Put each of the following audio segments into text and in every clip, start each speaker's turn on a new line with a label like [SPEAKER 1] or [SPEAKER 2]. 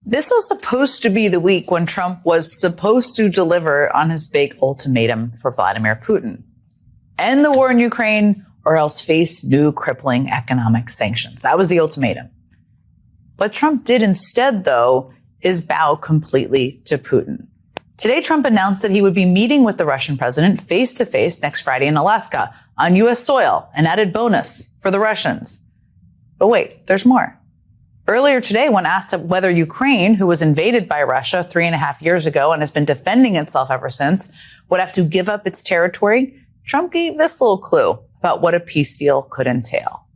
[SPEAKER 1] This was supposed to be the week when Trump was supposed to deliver on his big ultimatum for Vladimir Putin. End the war in Ukraine or else face new crippling economic sanctions. That was the ultimatum. What Trump did instead, though, is bow completely to Putin. Today, Trump announced that he would be meeting with the Russian president face to face next Friday in Alaska on U.S. soil, an added bonus for the Russians. But wait, there's more. Earlier today, when asked whether Ukraine, who was invaded by Russia 3.5 years ago and has been defending itself ever since, would have to give up its territory, Trump gave this little clue about what a peace deal could entail.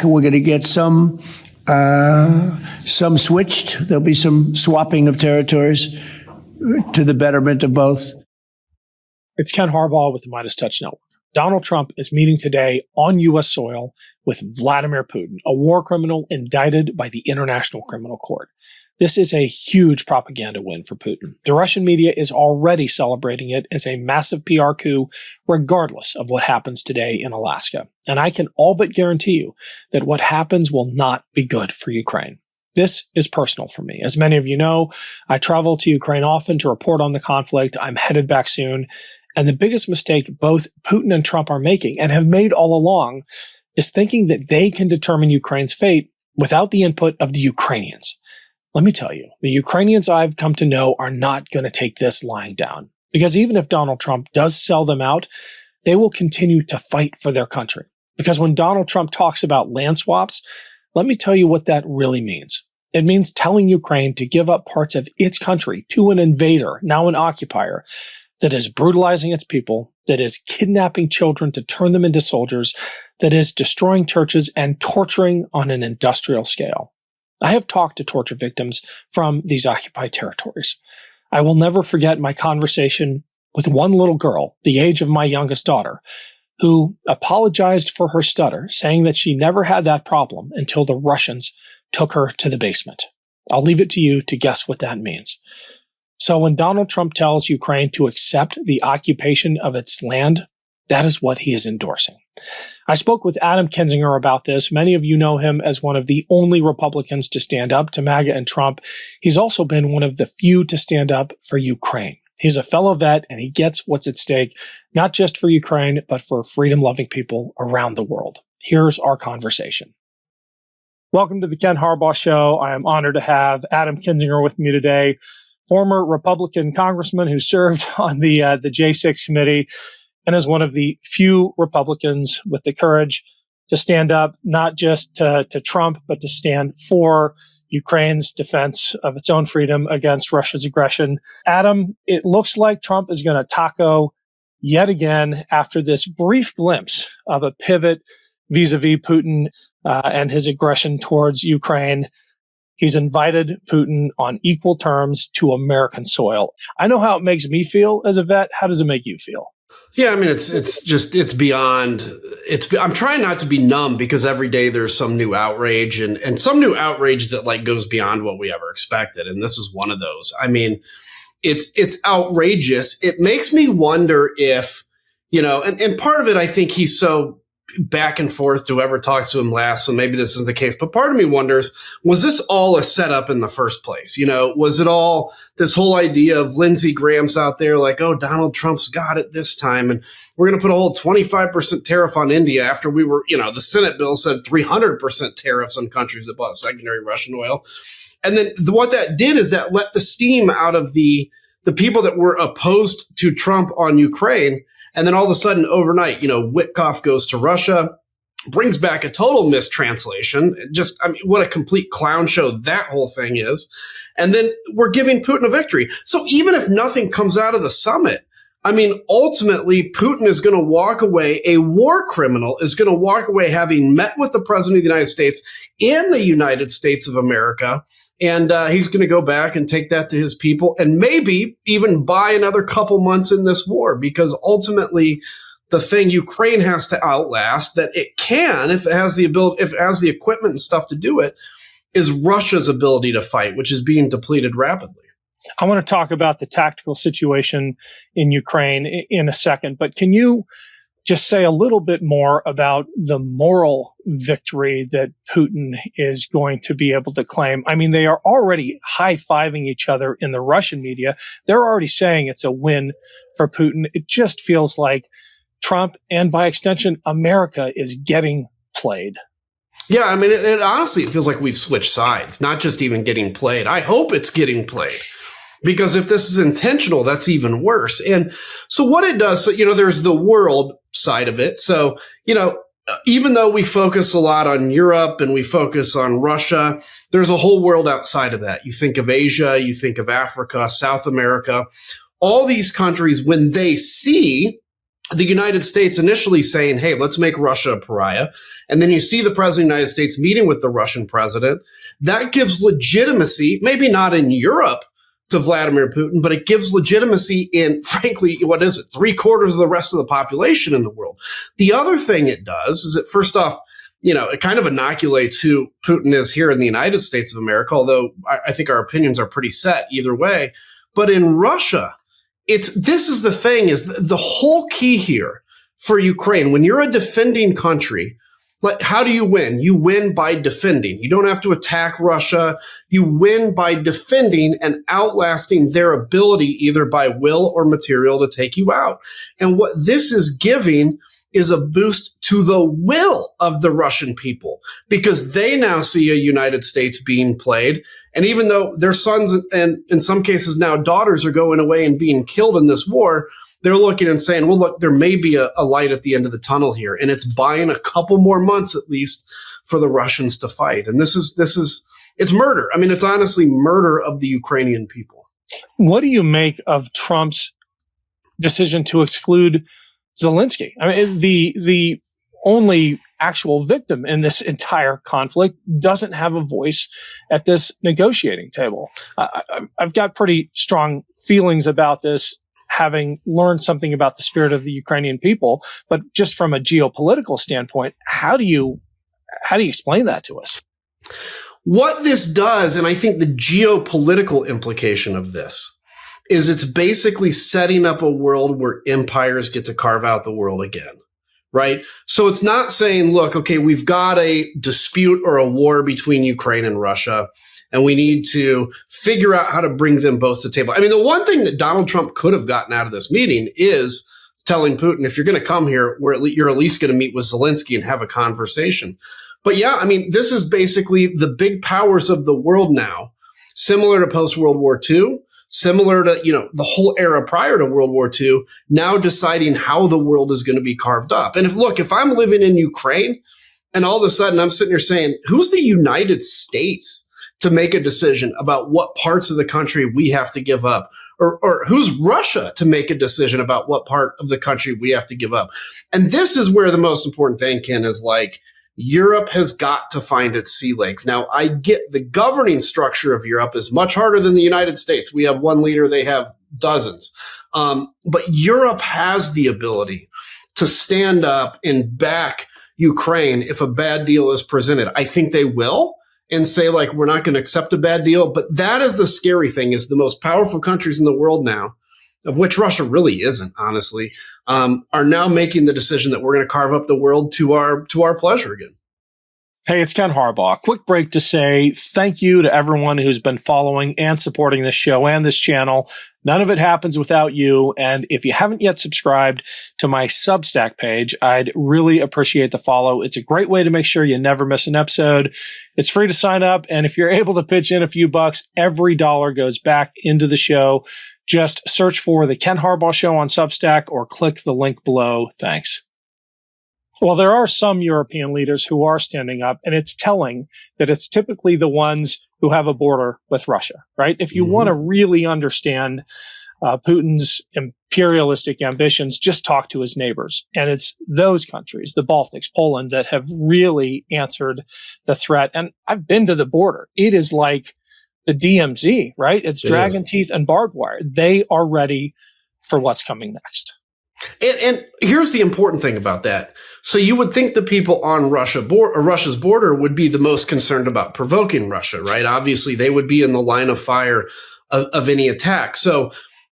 [SPEAKER 2] We're going to get some switched. There'll be some swapping of territories to the betterment of both.
[SPEAKER 3] It's Ken Harbaugh with the MeidasTouch Network. Donald Trump is meeting today on U.S. soil with Vladimir Putin, a war criminal indicted by the International Criminal Court. This is a huge propaganda win for Putin. The Russian media is already celebrating it as a massive PR coup, regardless of what happens today in Alaska. And I can all but guarantee you that what happens will not be good for Ukraine. This is personal for me. As many of you know, I travel to Ukraine often to report on the conflict. I'm headed back soon. And the biggest mistake both Putin and Trump are making, and have made all along, is thinking that they can determine Ukraine's fate without the input of the Ukrainians. Let me tell you, the Ukrainians I've come to know are not going to take this lying down. Because even if Donald Trump does sell them out, they will continue to fight for their country. Because when Donald Trump talks about land swaps, let me tell you what that really means. It means telling Ukraine to give up parts of its country to an invader, now an occupier, that is brutalizing its people, that is kidnapping children to turn them into soldiers, that is destroying churches and torturing on an industrial scale. I have talked to torture victims from these occupied territories. I will never forget my conversation with one little girl, the age of my youngest daughter, who apologized for her stutter, saying that she never had that problem until the Russians took her to the basement. I'll leave it to you to guess what that means. So when Donald Trump tells Ukraine to accept the occupation of its land, that is what he is endorsing. I spoke with Adam Kinzinger about this. Many of you know him as one of the only Republicans to stand up to MAGA and Trump. He's also been one of the few to stand up for Ukraine. He's a fellow vet, and he gets what's at stake, not just for Ukraine, but for freedom-loving people around the world. Here's our conversation. Welcome to the Ken Harbaugh Show. I am honored to have Adam Kinzinger with me today, former Republican congressman who served on the J6 committee and is one of the few Republicans with the courage to stand up, not just to Trump, but to stand for Ukraine's defense of its own freedom against Russia's aggression. Adam, it looks like Trump is going to taco yet again after this brief glimpse of a pivot vis-a-vis Putin and his aggression towards Ukraine. He's invited Putin on equal terms to American soil. I know how it makes me feel as a vet. How does it make you feel?
[SPEAKER 4] Yeah, I mean, it's beyond. I'm trying not to be numb because every day there's some new outrage and some new outrage that like goes beyond what we ever expected. And this is one of those. I mean, it's outrageous. It makes me wonder if, and part of it, I think he's so back and forth to whoever talks to him last. So maybe this isn't the case, but part of me wonders, was this all a setup in the first place? Was it all this whole idea of Lindsey Graham's out there like, oh, Donald Trump's got it this time. And we're going to put a whole 25% tariff on India after we were, the Senate bill said 300% tariffs on countries that bought secondary Russian oil. And then what that did is that let the steam out of the people that were opposed to Trump on Ukraine. And then all of a sudden, overnight, Witkoff goes to Russia, brings back a total mistranslation. What a complete clown show that whole thing is. And then we're giving Putin a victory. So even if nothing comes out of the summit, ultimately, Putin is going to walk away. A war criminal is going to walk away having met with the president of the United States in the United States of America. And he's going to go back and take that to his people and maybe even buy another couple months in this war, because ultimately the thing Ukraine has to outlast that it can, if it has the ability, if it has the equipment and stuff to do it, is Russia's ability to fight, which is being depleted rapidly.
[SPEAKER 3] I want to talk about the tactical situation in Ukraine in a second, but can you just say a little bit more about the moral victory that Putin is going to be able to claim. I mean, they are already high-fiving each other in the Russian media. They're already saying it's a win for Putin. It just feels like Trump and by extension, America is getting played.
[SPEAKER 4] Yeah, I mean, it honestly, it feels like we've switched sides, not just even getting played. I hope it's getting played. Because if this is intentional, that's even worse. And so what it does, so, there's the world side of it. So, even though we focus a lot on Europe and we focus on Russia, there's a whole world outside of that. You think of Asia, you think of Africa, South America, all these countries, when they see the United States initially saying, hey, let's make Russia a pariah. And then you see the president of the United States meeting with the Russian president. That gives legitimacy, maybe not in Europe, to Vladimir Putin, but it gives legitimacy in, frankly, 3/4 of the rest of the population in the world. The other thing it does is that, first off, it kind of inoculates who Putin is here in the United States of America, although I think our opinions are pretty set either way. But in Russia, this is the thing, is the whole key here for Ukraine. When you're a defending country, how do you win? You win by defending. You don't have to attack Russia. You win by defending and outlasting their ability, either by will or material, to take you out. And what this is giving is a boost to the will of the Russian people, because they now see a United States being played. And even though their sons and in some cases now daughters are going away and being killed in this war, they're looking and saying, well, look, there may be a light at the end of the tunnel here. And it's buying a couple more months at least for the Russians to fight. And it's murder. I mean, it's honestly murder of the Ukrainian people.
[SPEAKER 3] What do you make of Trump's decision to exclude Zelensky? I mean, the only actual victim in this entire conflict doesn't have a voice at this negotiating table. I've got pretty strong feelings about this, having learned something about the spirit of the Ukrainian people. But just from a geopolitical standpoint, how do you explain that to us?
[SPEAKER 4] What this does, and I think the geopolitical implication of this, is it's basically setting up a world where empires get to carve out the world again, right? So it's not saying, look, okay, we've got a dispute or a war between Ukraine and Russia, and we need to figure out how to bring them both to the table. I mean, the one thing that Donald Trump could have gotten out of this meeting is telling Putin, if you're going to come here, you're at least going to meet with Zelensky and have a conversation. But yeah, I mean, this is basically the big powers of the world now, similar to post-World War II, similar to, the whole era prior to World War II, now deciding how the world is going to be carved up. And if I'm living in Ukraine and all of a sudden I'm sitting here saying, who's the United States to make a decision about what parts of the country we have to give up? Or who's Russia to make a decision about what part of the country we have to give up? And this is where the most important thing, Ken, is Europe has got to find its sea legs. Now, I get the governing structure of Europe is much harder than the United States. We have one leader, they have dozens. But Europe has the ability to stand up and back Ukraine if a bad deal is presented. I think they will, and say, we're not going to accept a bad deal. But that is the scary thing, is the most powerful countries in the world now, of which Russia really isn't, honestly, are now making the decision that we're going to carve up the world to our pleasure again.
[SPEAKER 3] Hey, it's Ken Harbaugh. Quick break to say thank you to everyone who's been following and supporting this show and this channel. None of it happens without you. And if you haven't yet subscribed to my Substack page, I'd really appreciate the follow. It's a great way to make sure you never miss an episode. It's free to sign up. And if you're able to pitch in a few bucks, every dollar goes back into the show. Just search for The Ken Harbaugh Show on Substack or click the link below. Thanks. Well, there are some European leaders who are standing up, and it's telling that it's typically the ones who have a border with Russia, right? If you want to really understand Putin's imperialistic ambitions, just talk to his neighbors. And it's those countries, the Baltics, Poland, that have really answered the threat. And I've been to the border. It is like the DMZ, right? It's dragon teeth and barbed wire. They are ready for what's coming next.
[SPEAKER 4] And here's the important thing about that. So you would think the people on Russia's border would be the most concerned about provoking Russia, right? Obviously, they would be in the line of fire of any attack. So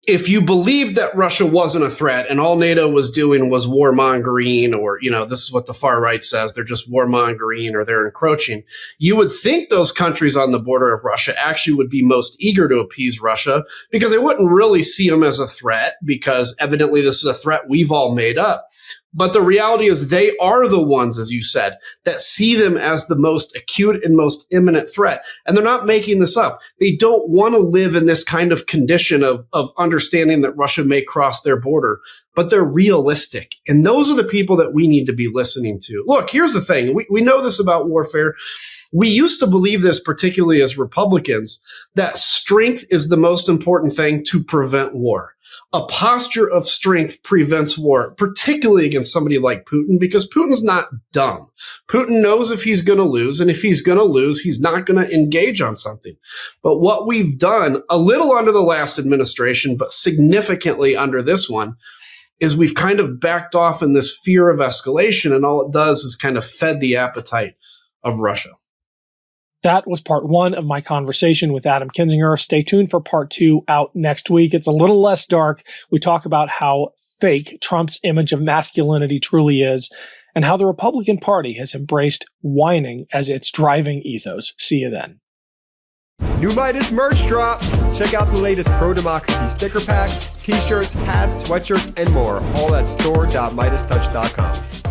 [SPEAKER 4] if you believe that Russia wasn't a threat and all NATO was doing was warmongering, or, this is what the far right says, they're just warmongering or they're encroaching, you would think those countries on the border of Russia actually would be most eager to appease Russia because they wouldn't really see them as a threat, because evidently this is a threat we've all made up. But the reality is they are the ones, as you said, that see them as the most acute and most imminent threat. And they're not making this up. They don't want to live in this kind of condition of understanding that Russia may cross their border, but they're realistic. And those are the people that we need to be listening to. Look, here's the thing. We know this about warfare. We used to believe this, particularly as Republicans, that strength is the most important thing to prevent war. A posture of strength prevents war, particularly against somebody like Putin, because Putin's not dumb. Putin knows if he's going to lose, and if he's going to lose, he's not going to engage on something. But what we've done, a little under the last administration, but significantly under this one, is we've kind of backed off in this fear of escalation, and all it does is kind of fed the appetite of Russia.
[SPEAKER 3] That was part one of my conversation with Adam Kinzinger. Stay tuned for part two out next week. It's a little less dark. We talk about how fake Trump's image of masculinity truly is and how the Republican Party has embraced whining as its driving ethos. See you then.
[SPEAKER 5] New Meidas merch drop. Check out the latest pro-democracy sticker packs, t-shirts, hats, sweatshirts, and more. All at store.meidastouch.com.